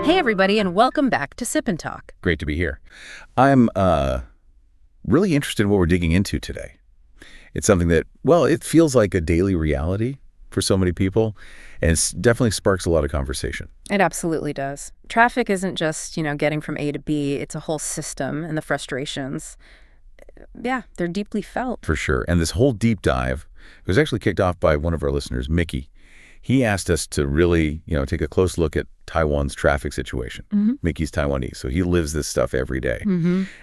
Hey everybody, and welcome back to Sip and Talk. Great to be here. I'm really interested in what we're digging into today. It's something that, well, it feels like a daily reality for so many people, and it definitely sparks a lot of conversation. It absolutely does. Traffic isn't just, getting from A to B. It's a whole system, and the frustrations, yeah, they're deeply felt. For sure. And this whole deep dive was actually kicked off by one of our listeners, Micky. He asked us to really, take a close look at Taiwan's traffic situation. Micky's Taiwanese, so he lives this stuff every day.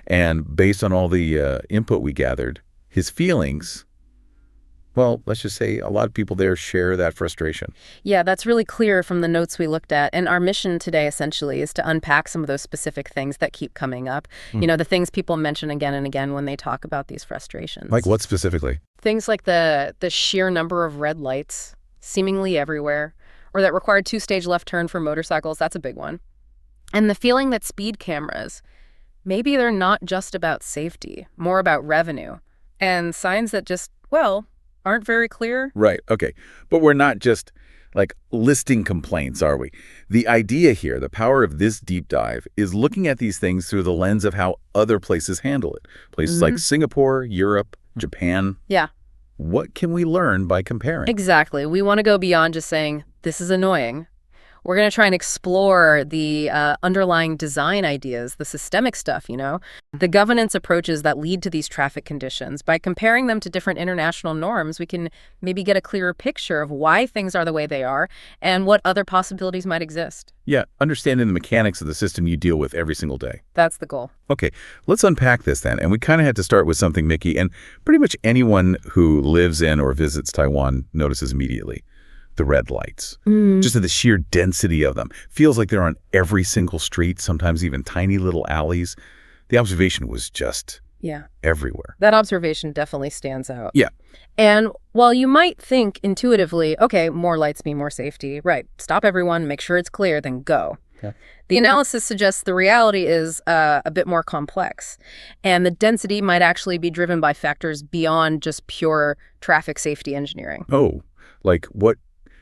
And based on all the input we gathered, his feelings, well, let's just say a lot of people there share that frustration. Yeah, that's really clear from the notes we looked at. And our mission today, essentially, is to unpack some of those specific things that keep coming up. The things people mention again and again when they talk about these frustrations. Like what specifically? Things like the sheer number of red lights seemingly everywhere, or that required two-stage left turn for motorcycles. That's a big one. And the feeling that speed cameras, maybe they're not just about safety, more about revenue, and signs that just, aren't very clear. Right. Okay. But we're not just listing complaints, are we? The idea here, the power of this deep dive, is looking at these things through the lens of how other places handle it. Places like Singapore, Europe, Japan. Yeah. What can we learn by comparing? Exactly. We want to go beyond just saying, this is annoying. We're going to try and explore the underlying design ideas, the systemic stuff, the governance approaches that lead to these traffic conditions. By comparing them to different international norms, we can maybe get a clearer picture of why things are the way they are and what other possibilities might exist. Yeah, understanding the mechanics of the system you deal with every single day. That's the goal. Okay, let's unpack this then. And we kind of had to start with something, Micky, and pretty much anyone who lives in or visits Taiwan notices immediately. The red lights, just the sheer density of them. Feels like they're on every single street, sometimes even tiny little alleys. The observation was just everywhere. That observation definitely stands out. Yeah. And while you might think intuitively, okay, more lights mean more safety, right, stop everyone, make sure it's clear, then go. Yeah. The analysis suggests the reality is a bit more complex, and the density might actually be driven by factors beyond just pure traffic safety engineering. Oh, like what?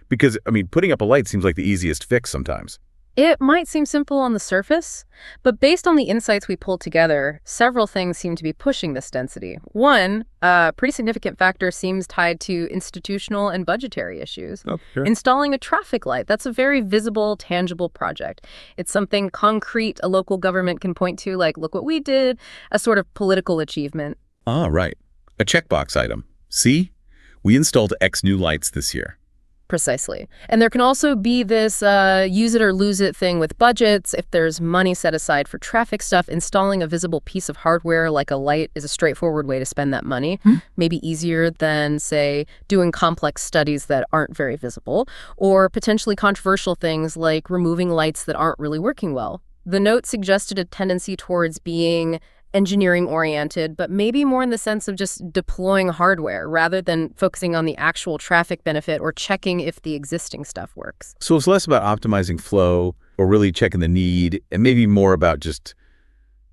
Because, putting up a light seems like the easiest fix sometimes. It might seem simple on the surface, but based on the insights we pulled together, several things seem to be pushing this density. One, a pretty significant factor seems tied to institutional and budgetary issues. Oh, sure. Installing a traffic light, that's a very visible, tangible project. It's something concrete a local government can point to, like, look what we did, a sort of political achievement. Ah, right. A checkbox item. See? We installed X new lights this year. Precisely. And there can also be this use it or lose it thing with budgets. If there's money set aside for traffic stuff, installing a visible piece of hardware like a light is a straightforward way to spend that money. Maybe easier than, say, doing complex studies that aren't very visible, or potentially controversial things like removing lights that aren't really working well. The note suggested a tendency towards being engineering-oriented, but maybe more in the sense of just deploying hardware rather than focusing on the actual traffic benefit or checking if the existing stuff works. So it's less about optimizing flow or really checking the need, and maybe more about just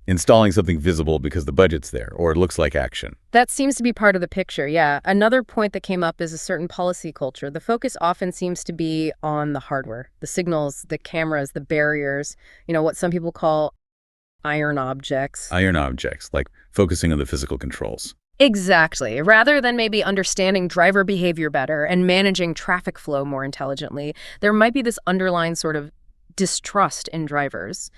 installing something visible because the budget's there or it looks like action. That seems to be part of the picture, yeah. Another point that came up is a certain policy culture. The focus often seems to be on the hardware, the signals, the cameras, the barriers, what some people call iron objects. Iron objects, like focusing on the physical controls. Exactly. Rather than maybe understanding driver behavior better and managing traffic flow more intelligently, there might be this underlying sort of distrust in drivers,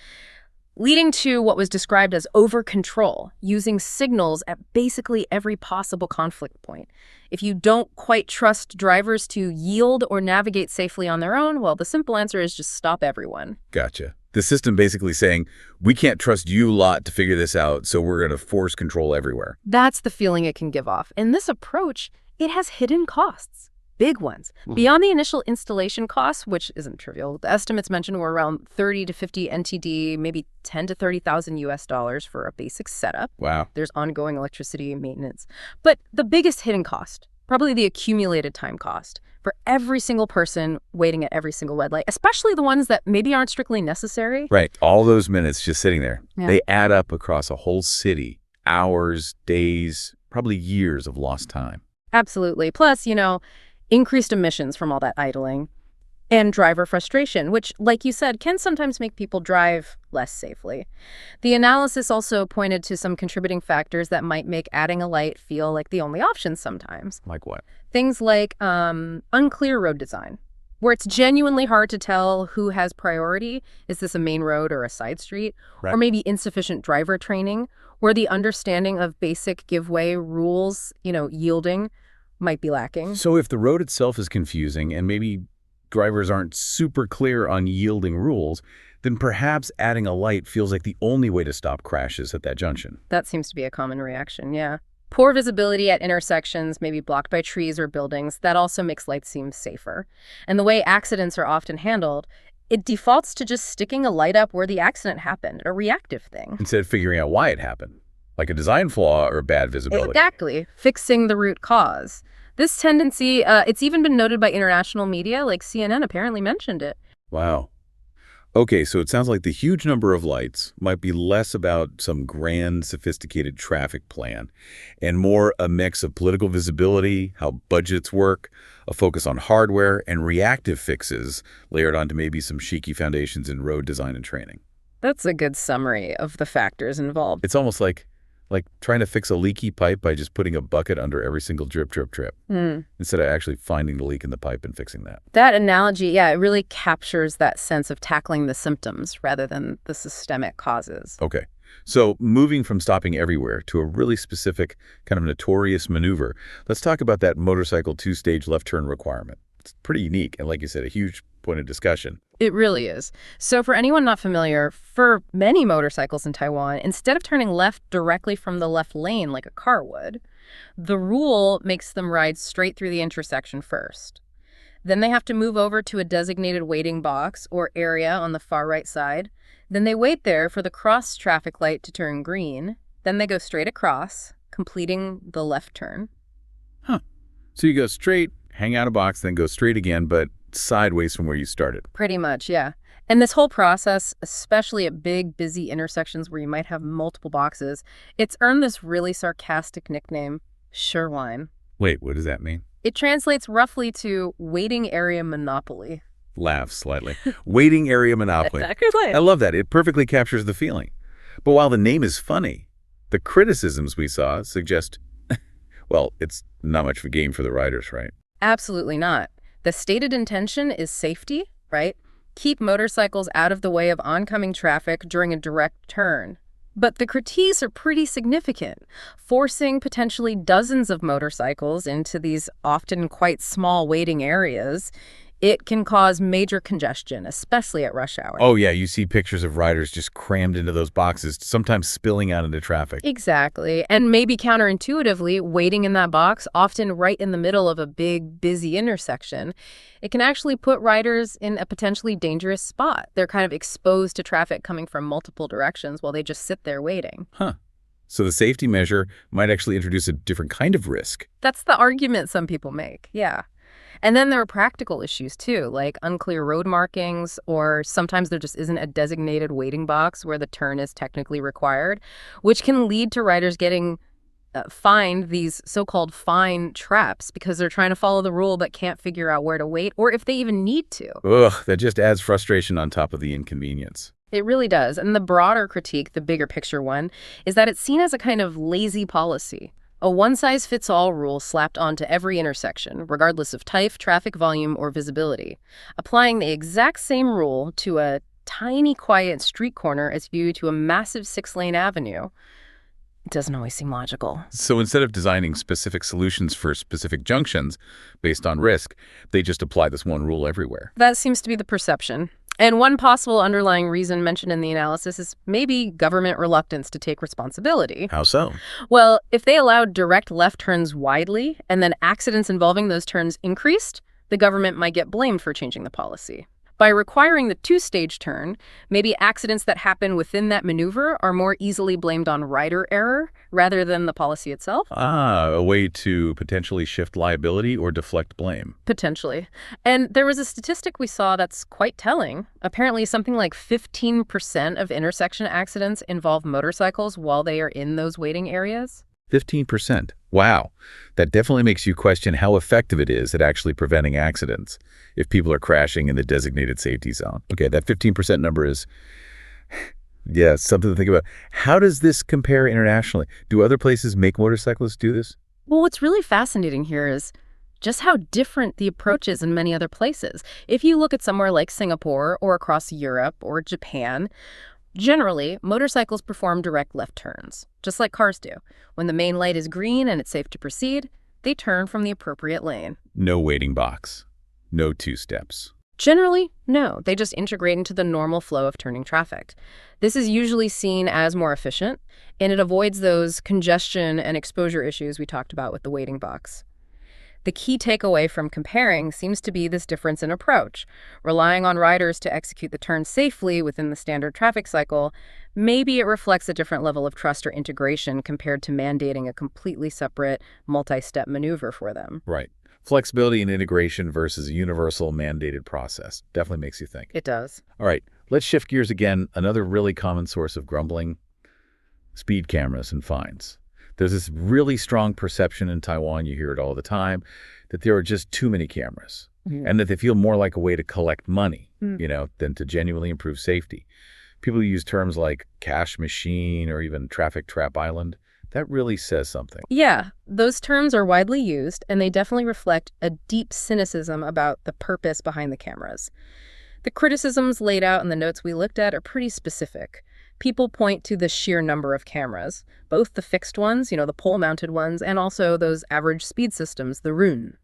leading to what was described as over-control, using signals at basically every possible conflict point. If you don't quite trust drivers to yield or navigate safely on their own, well, the simple answer is just stop everyone. Gotcha. The system basically saying, we can't trust you lot to figure this out, so we're going to force control everywhere. That's the feeling it can give off. And this approach, it has hidden costs. Big ones. Beyond the initial installation costs, which isn't trivial, the estimates mentioned were around 30 to 50 NTD, maybe 10 to 30,000 US dollars for a basic setup. Wow. There's ongoing electricity maintenance. But the biggest hidden cost, probably the accumulated time cost for every single person waiting at every single red light, especially the ones that maybe aren't strictly necessary. Right. All those minutes just sitting there. Yeah. They add up across a whole city. Hours, days, probably years of lost time. Absolutely. Plus, increased emissions from all that idling. And driver frustration, which, like you said, can sometimes make people drive less safely. The analysis also pointed to some contributing factors that might make adding a light feel like the only option sometimes. Like what? Things like unclear road design, where it's genuinely hard to tell who has priority. Is this a main road or a side street? Right. Or maybe insufficient driver training, where the understanding of basic give-way rules, yielding, might be lacking. So if the road itself is confusing and maybe drivers aren't super clear on yielding rules, then perhaps adding a light feels like the only way to stop crashes at that junction. That seems to be a common reaction, yeah. Poor visibility at intersections, maybe blocked by trees or buildings, that also makes lights seem safer. And the way accidents are often handled, it defaults to just sticking a light up where the accident happened, a reactive thing. Instead of figuring out why it happened, like a design flaw or bad visibility. Exactly. Fixing the root cause. This tendency, it's even been noted by international media, like CNN apparently mentioned it. Wow. Okay, so it sounds like the huge number of lights might be less about some grand, sophisticated traffic plan and more a mix of political visibility, how budgets work, a focus on hardware, and reactive fixes layered onto maybe some shaky foundations in road design and training. That's a good summary of the factors involved. It's almost like trying to fix a leaky pipe by just putting a bucket under every single drip, instead of actually finding the leak in the pipe and fixing that. That analogy, yeah, it really captures that sense of tackling the symptoms rather than the systemic causes. Okay. So moving from stopping everywhere to a really specific kind of notorious maneuver, let's talk about that motorcycle two-stage left turn requirement. It's pretty unique and, like you said, a huge point of discussion. It really is. So for anyone not familiar, for many motorcycles in Taiwan, instead of turning left directly from the left lane like a car would, the rule makes them ride straight through the intersection first. Then they have to move over to a designated waiting box or area on the far right side. Then they wait there for the cross traffic light to turn green. Then they go straight across, completing the left turn. Huh. So you go straight, hang out a box, then go straight again, but sideways from where you started. Pretty much, yeah. And this whole process, especially at big, busy intersections where you might have multiple boxes, it's earned this really sarcastic nickname, Shoreline. Wait, what does that mean? It translates roughly to waiting area monopoly. Laugh slightly. Waiting area monopoly. Exactly. I love that. It perfectly captures the feeling. But while the name is funny, the criticisms we saw suggest, well, it's not much of a game for the riders, right? Absolutely not. The stated intention is safety, right? Keep motorcycles out of the way of oncoming traffic during a direct turn. But the critiques are pretty significant. Forcing potentially dozens of motorcycles into these often quite small waiting areas, it can cause major congestion, especially at rush hour. Oh, yeah. You see pictures of riders just crammed into those boxes, sometimes spilling out into traffic. Exactly. And maybe counterintuitively, waiting in that box, often right in the middle of a big, busy intersection, it can actually put riders in a potentially dangerous spot. They're kind of exposed to traffic coming from multiple directions while they just sit there waiting. Huh. So the safety measure might actually introduce a different kind of risk. That's the argument some people make, yeah. And then there are practical issues, too, like unclear road markings, or sometimes there just isn't a designated waiting box where the turn is technically required, which can lead to riders getting fined these so-called fine traps because they're trying to follow the rule but can't figure out where to wait, or if they even need to. Ugh, that just adds frustration on top of the inconvenience. It really does. And the broader critique, the bigger picture one, is that it's seen as a kind of lazy policy. A one-size-fits-all rule slapped onto every intersection, regardless of type, traffic volume, or visibility. Applying the exact same rule to a tiny, quiet street corner as viewed to a massive 6-lane avenue. It doesn't always seem logical. So instead of designing specific solutions for specific junctions based on risk, they just apply this one rule everywhere. That seems to be the perception. And one possible underlying reason mentioned in the analysis is maybe government reluctance to take responsibility. How so? Well, if they allowed direct left turns widely and then accidents involving those turns increased, the government might get blamed for changing the policy. By requiring the two-stage turn, maybe accidents that happen within that maneuver are more easily blamed on rider error rather than the policy itself. Ah, a way to potentially shift liability or deflect blame. Potentially. And there was a statistic we saw that's quite telling. Apparently, something like 15% of intersection accidents involve motorcycles while they are in those waiting areas. 15%. Wow. That definitely makes you question how effective it is at actually preventing accidents if people are crashing in the designated safety zone. Okay, that 15% number is, yeah, something to think about. How does this compare internationally? Do other places make motorcyclists do this? Well, what's really fascinating here is just how different the approach is in many other places. If you look at somewhere like Singapore or across Europe or Japan, generally, motorcycles perform direct left turns, just like cars do. When the main light is green and it's safe to proceed, they turn from the appropriate lane. No waiting box. No two steps. Generally, no. They just integrate into the normal flow of turning traffic. This is usually seen as more efficient, and it avoids those congestion and exposure issues we talked about with the waiting box. The key takeaway from comparing seems to be this difference in approach. Relying on riders to execute the turn safely within the standard traffic cycle, maybe it reflects a different level of trust or integration compared to mandating a completely separate, multi-step maneuver for them. Right. Flexibility and integration versus a universal mandated process. Definitely makes you think. It does. All right, let's shift gears again. Another really common source of grumbling, speed cameras and fines. There's this really strong perception in Taiwan, you hear it all the time, that there are just too many cameras and that they feel more like a way to collect money, than to genuinely improve safety. People use terms like cash machine or even traffic trap island. That really says something. Yeah, those terms are widely used, and they definitely reflect a deep cynicism about the purpose behind the cameras. The criticisms laid out in the notes we looked at are pretty specific. People point to the sheer number of cameras, both the fixed ones, the pole-mounted ones, and also those average speed systems, the RUN.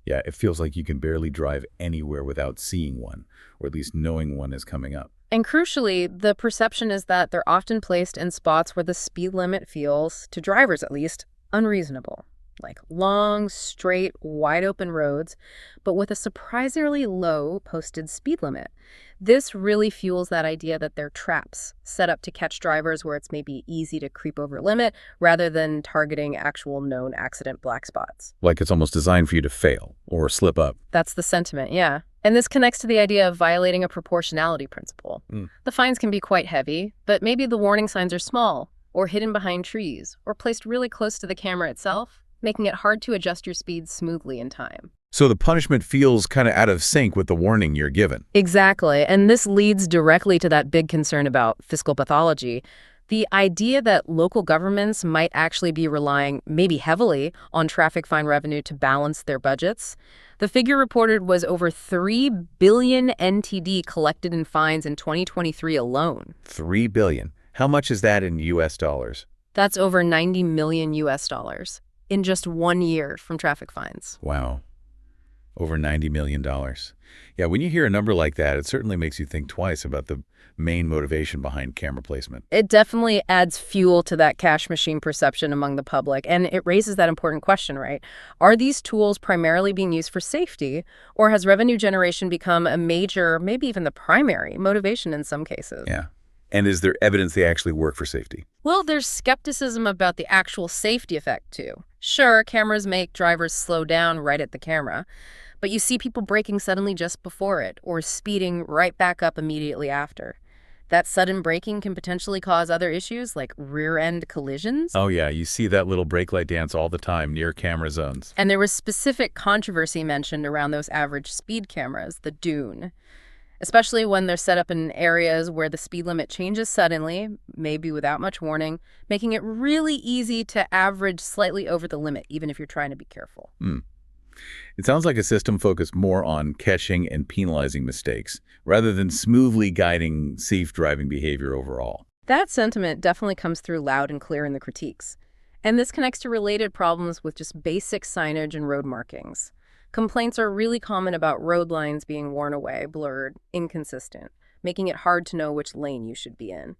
Yeah, it feels like you can barely drive anywhere without seeing one, or at least knowing one is coming up. And crucially, the perception is that they're often placed in spots where the speed limit feels, to drivers at least, unreasonable. Like long, straight, wide-open roads, but with a surprisingly low posted speed limit. This really fuels that idea that they're traps, set up to catch drivers where it's maybe easy to creep over limit, rather than targeting actual known accident black spots. Like it's almost designed for you to fail or slip up. That's the sentiment, yeah. And this connects to the idea of violating a proportionality principle. The fines can be quite heavy, but maybe the warning signs are small, or hidden behind trees, or placed really close to the camera itself, making it hard to adjust your speed smoothly in time. So the punishment feels kind of out of sync with the warning you're given. Exactly, and this leads directly to that big concern about fiscal pathology. The idea that local governments might actually be relying, maybe heavily, on traffic fine revenue to balance their budgets. The figure reported was over 3 billion NTD collected in fines in 2023 alone. 3 billion. How much is that in US dollars? That's over 90 million US dollars in just 1 year from traffic fines. Wow. Over $90 million. Yeah, when you hear a number like that, it certainly makes you think twice about the main motivation behind camera placement. It definitely adds fuel to that cash machine perception among the public, and it raises that important question, right? Are these tools primarily being used for safety, or has revenue generation become a major, maybe even the primary, motivation in some cases? Yeah. And is there evidence they actually work for safety? Well, there's skepticism about the actual safety effect, too. Sure, cameras make drivers slow down right at the camera, but you see people braking suddenly just before it, or speeding right back up immediately after. That sudden braking can potentially cause other issues like rear-end collisions. Oh yeah, you see that little brake light dance all the time near camera zones. And there was specific controversy mentioned around those average speed cameras, the dune. Especially when they're set up in areas where the speed limit changes suddenly, maybe without much warning, making it really easy to average slightly over the limit, even if you're trying to be careful. It sounds like a system focused more on catching and penalizing mistakes, rather than smoothly guiding safe driving behavior overall. That sentiment definitely comes through loud and clear in the critiques. And this connects to related problems with just basic signage and road markings. Complaints are really common about road lines being worn away, blurred, inconsistent, making it hard to know which lane you should be in.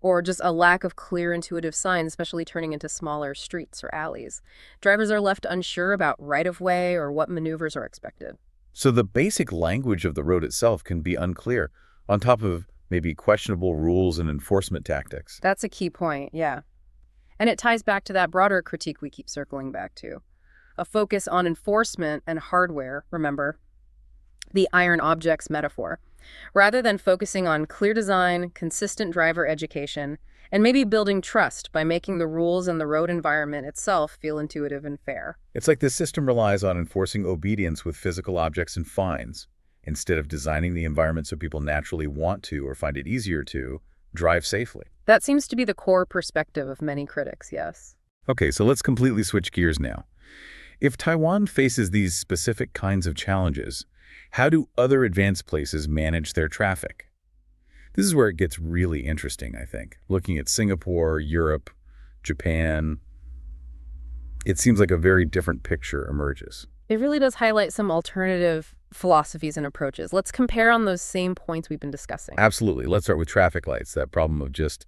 Or just a lack of clear, intuitive signs, especially turning into smaller streets or alleys. Drivers are left unsure about right-of-way or what maneuvers are expected. So the basic language of the road itself can be unclear, on top of maybe questionable rules and enforcement tactics. That's a key point, yeah. And it ties back to that broader critique we keep circling back to. A focus on enforcement and hardware, remember, the iron objects metaphor, rather than focusing on clear design, consistent driver education, And maybe building trust by making the rules and the road environment itself feel intuitive and fair. It's like this system relies on enforcing obedience with physical objects and fines, instead of designing the environment so people naturally want to or find it easier to drive safely. That seems to be the core perspective of many critics, yes. Okay, so let's completely switch gears now. If Taiwan faces these specific kinds of challenges, how do other advanced places manage their traffic? This is where it gets really interesting, I think. Looking at Singapore, Europe, Japan, it seems like a very different picture emerges. It really does highlight some alternative philosophies and approaches. Let's compare on those same points we've been discussing. Absolutely. Let's start with traffic lights, that problem of just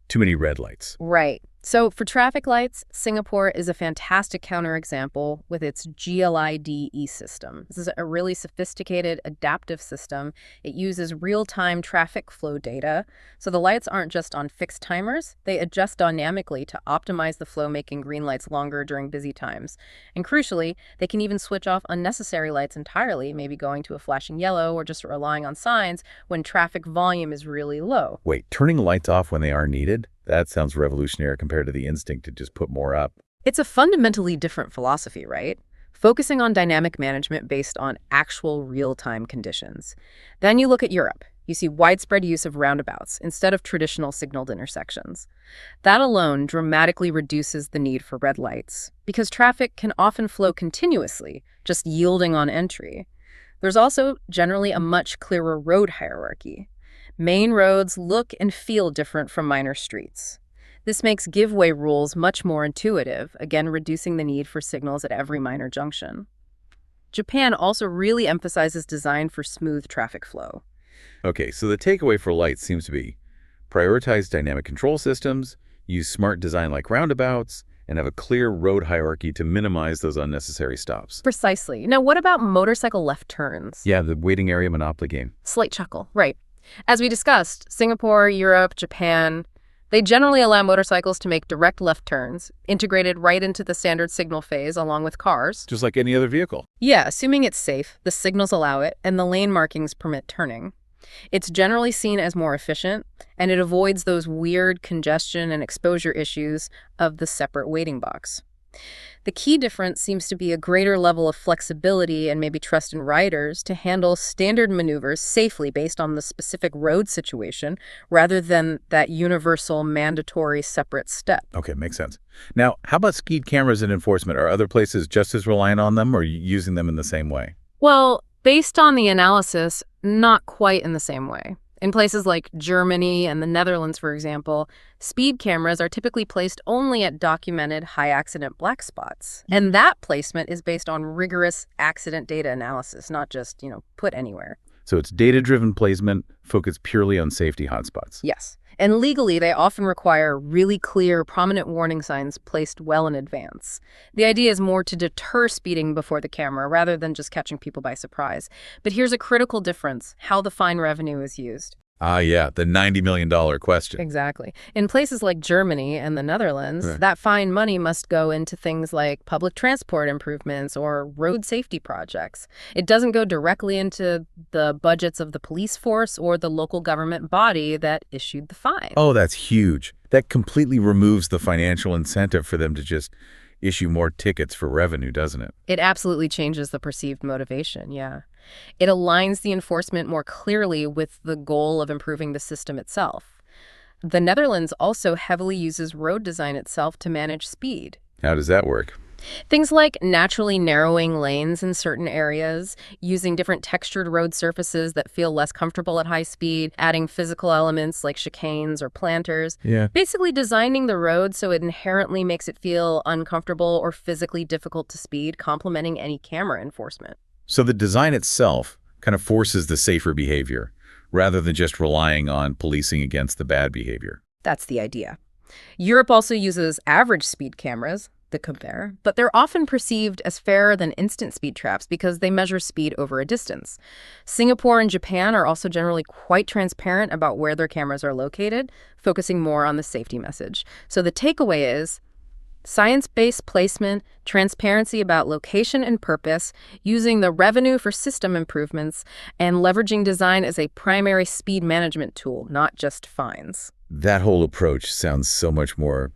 too many red lights. Right. So for traffic lights, Singapore is a fantastic counterexample with its GLIDE system. This is a really sophisticated, adaptive system. It uses real-time traffic flow data. So the lights aren't just on fixed timers. They adjust dynamically to optimize the flow, making green lights longer during busy times. And crucially, they can even switch off unnecessary lights entirely, maybe going to a flashing yellow or just relying on signs when traffic volume is really low. Wait, turning lights off when they are needed? That sounds revolutionary compared to the instinct to just put more up. It's a fundamentally different philosophy, right? Focusing on dynamic management based on actual real-time conditions. Then you look at Europe. You see widespread use of roundabouts instead of traditional signaled intersections. That alone dramatically reduces the need for red lights because traffic can often flow continuously, just yielding on entry. There's also generally a much clearer road hierarchy. Main roads look and feel different from minor streets. This makes giveaway rules much more intuitive, again reducing the need for signals at every minor junction. Japan also really emphasizes design for smooth traffic flow. Okay, so the takeaway for lights seems to be prioritize dynamic control systems, use smart design like roundabouts, and have a clear road hierarchy to minimize those unnecessary stops. Precisely. Now, what about motorcycle left turns? Yeah, the waiting area monopoly game. Slight chuckle, right. As we discussed, Singapore, Europe, Japan, they generally allow motorcycles to make direct left turns, integrated right into the standard signal phase along with cars. Just like any other vehicle. Yeah, assuming it's safe, the signals allow it, and the lane markings permit turning. It's generally seen as more efficient, and it avoids those weird congestion and exposure issues of the separate waiting box. The key difference seems to be a greater level of flexibility and maybe trust in riders to handle standard maneuvers safely based on the specific road situation rather than that universal mandatory separate step. Okay, makes sense. Now, how about speed cameras and enforcement? Are other places just as reliant on them or using them in the same way? Well, based on the analysis, not quite in the same way. In places like Germany and the Netherlands, for example, speed cameras are typically placed only at documented high-accident black spots. And that placement is based on rigorous accident data analysis, not just, put anywhere. So it's data-driven placement focused purely on safety hotspots. Yes. And legally, they often require really clear, prominent warning signs placed well in advance. The idea is more to deter speeding before the camera rather than just catching people by surprise. But here's a critical difference: how the fine revenue is used. Ah, yeah, the $90 million question. Exactly. In places like Germany and the Netherlands, that fine money must go into things like public transport improvements or road safety projects. It doesn't go directly into the budgets of the police force or the local government body that issued the fine. Oh, that's huge. That completely removes the financial incentive for them to just issue more tickets for revenue, doesn't it? It absolutely changes the perceived motivation, yeah. It aligns the enforcement more clearly with the goal of improving the system itself. The Netherlands also heavily uses road design itself to manage speed. How does that work? Things like naturally narrowing lanes in certain areas, using different textured road surfaces that feel less comfortable at high speed, adding physical elements like chicanes or planters. Yeah. Basically designing the road so it inherently makes it feel uncomfortable or physically difficult to speed, complementing any camera enforcement. So the design itself kind of forces the safer behavior, rather than just relying on policing against the bad behavior. That's the idea. Europe also uses average speed cameras, the compare, but they're often perceived as fairer than instant speed traps because they measure speed over a distance. Singapore and Japan are also generally quite transparent about where their cameras are located, focusing more on the safety message. So the takeaway is science-based placement, transparency about location and purpose, using the revenue for system improvements, and leveraging design as a primary speed management tool, not just fines. That whole approach sounds so much more,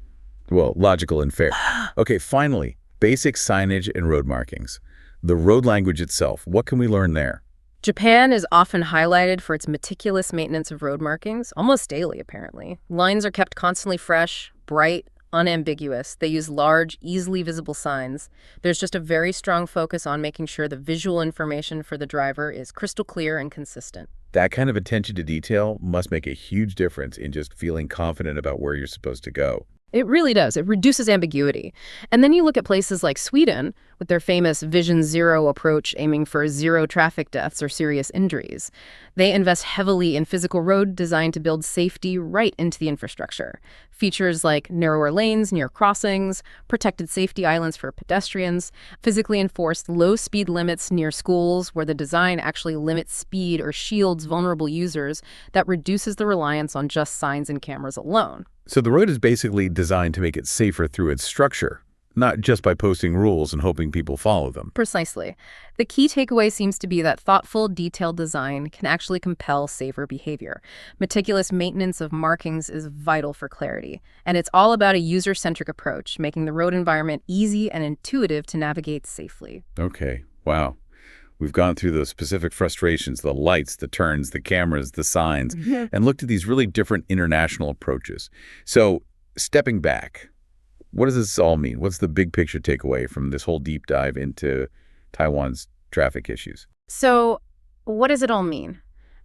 well, logical and fair. Okay, finally, basic signage and road markings. The road language itself, what can we learn there? Japan is often highlighted for its meticulous maintenance of road markings, almost daily, apparently. Lines are kept constantly fresh, bright, unambiguous. They use large, easily visible signs. There's just a very strong focus on making sure the visual information for the driver is crystal clear and consistent. That kind of attention to detail must make a huge difference in just feeling confident about where you're supposed to go. It really does. It reduces ambiguity. And then you look at places like Sweden with their famous Vision Zero approach aiming for zero traffic deaths or serious injuries. They invest heavily in physical road design to build safety right into the infrastructure. Features like narrower lanes near crossings, protected safety islands for pedestrians, physically enforced low speed limits near schools where the design actually limits speed or shields vulnerable users that reduces the reliance on just signs and cameras alone. So the road is basically designed to make it safer through its structure, not just by posting rules and hoping people follow them. Precisely. The key takeaway seems to be that thoughtful, detailed design can actually compel safer behavior. Meticulous maintenance of markings is vital for clarity, and it's all about a user-centric approach, making the road environment easy and intuitive to navigate safely. Okay, wow. We've gone through those specific frustrations, the lights, the turns, the cameras, the signs, and looked at these really different international approaches. So, stepping back, what does this all mean? What's the big picture takeaway from this whole deep dive into Taiwan's traffic issues? So, what does it all mean?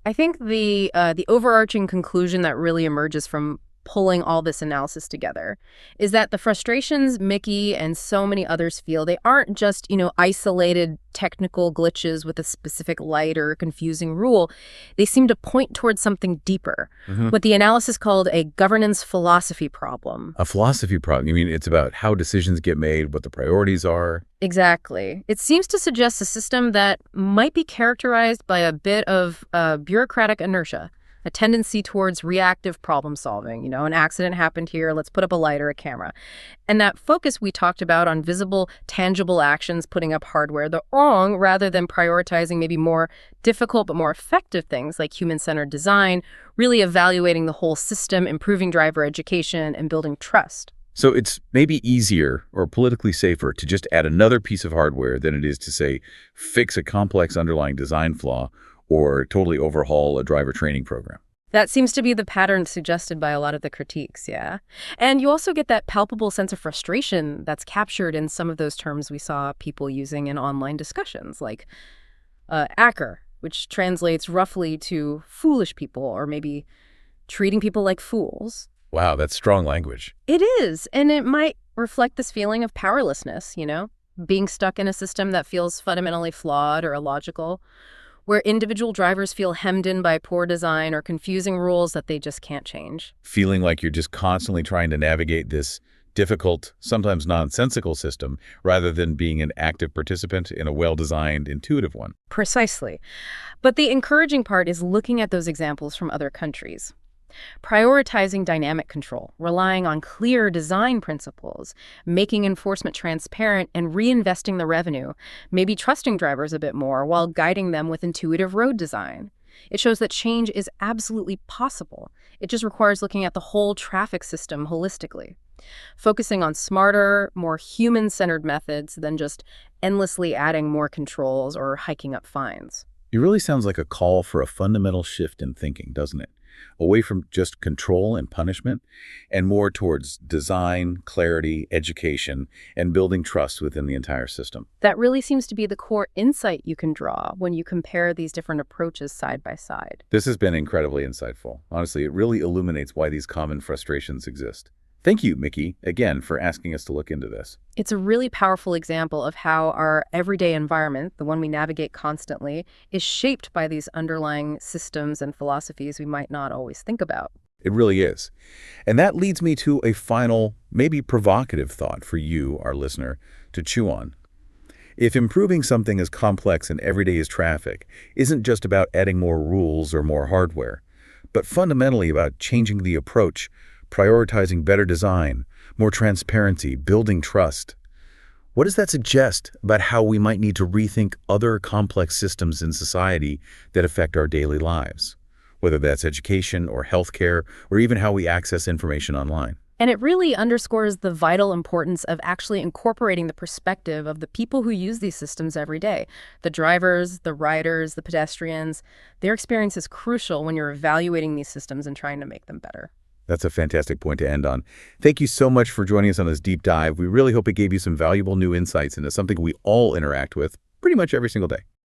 I think the overarching conclusion that really emerges from pulling all this analysis together is that the frustrations Micky and so many others feel, they aren't just, isolated technical glitches with a specific light or a confusing rule. They seem to point towards something deeper, what the analysis called a governance philosophy problem. A philosophy problem? You mean it's about how decisions get made, what the priorities are? Exactly. It seems to suggest a system that might be characterized by a bit of bureaucratic inertia, a tendency towards reactive problem solving. An accident happened here, let's put up a light or a camera. And that focus we talked about on visible, tangible actions, putting up hardware, the wrong, rather than prioritizing maybe more difficult but more effective things like human-centered design, really evaluating the whole system, improving driver education, and building trust. So it's maybe easier or politically safer to just add another piece of hardware than it is to, say, fix a complex underlying design flaw or totally overhaul a driver training program. That seems to be the pattern suggested by a lot of the critiques, yeah. And you also get that palpable sense of frustration that's captured in some of those terms we saw people using in online discussions, like ACKER, which translates roughly to foolish people, or maybe treating people like fools. Wow, that's strong language. It is, and it might reflect this feeling of powerlessness, being stuck in a system that feels fundamentally flawed or illogical, where individual drivers feel hemmed in by poor design or confusing rules that they just can't change. Feeling like you're just constantly trying to navigate this difficult, sometimes nonsensical system, rather than being an active participant in a well-designed, intuitive one. Precisely. But the encouraging part is looking at those examples from other countries. Prioritizing dynamic control, relying on clear design principles, making enforcement transparent, and reinvesting the revenue, maybe trusting drivers a bit more while guiding them with intuitive road design. It shows that change is absolutely possible. It just requires looking at the whole traffic system holistically, focusing on smarter, more human-centered methods than just endlessly adding more controls or hiking up fines. It really sounds like a call for a fundamental shift in thinking, doesn't it? Away from just control and punishment, and more towards design, clarity, education, and building trust within the entire system. That really seems to be the core insight you can draw when you compare these different approaches side by side. This has been incredibly insightful. Honestly, it really illuminates why these common frustrations exist. Thank you, Micky, again, for asking us to look into this. It's a really powerful example of how our everyday environment, the one we navigate constantly, is shaped by these underlying systems and philosophies we might not always think about. It really is. And that leads me to a final, maybe provocative thought for you, our listener, to chew on. If improving something as complex and everyday as traffic isn't just about adding more rules or more hardware, but fundamentally about changing the approach, prioritizing better design, more transparency, building trust, what does that suggest about how we might need to rethink other complex systems in society that affect our daily lives? whether that's education or healthcare or even how we access information online. And it really underscores the vital importance of actually incorporating the perspective of the people who use these systems every day. The drivers, the riders, the pedestrians, their experience is crucial when you're evaluating these systems and trying to make them better. That's a fantastic point to end on. Thank you so much for joining us on this deep dive. We really hope it gave you some valuable new insights into something we all interact with pretty much every single day.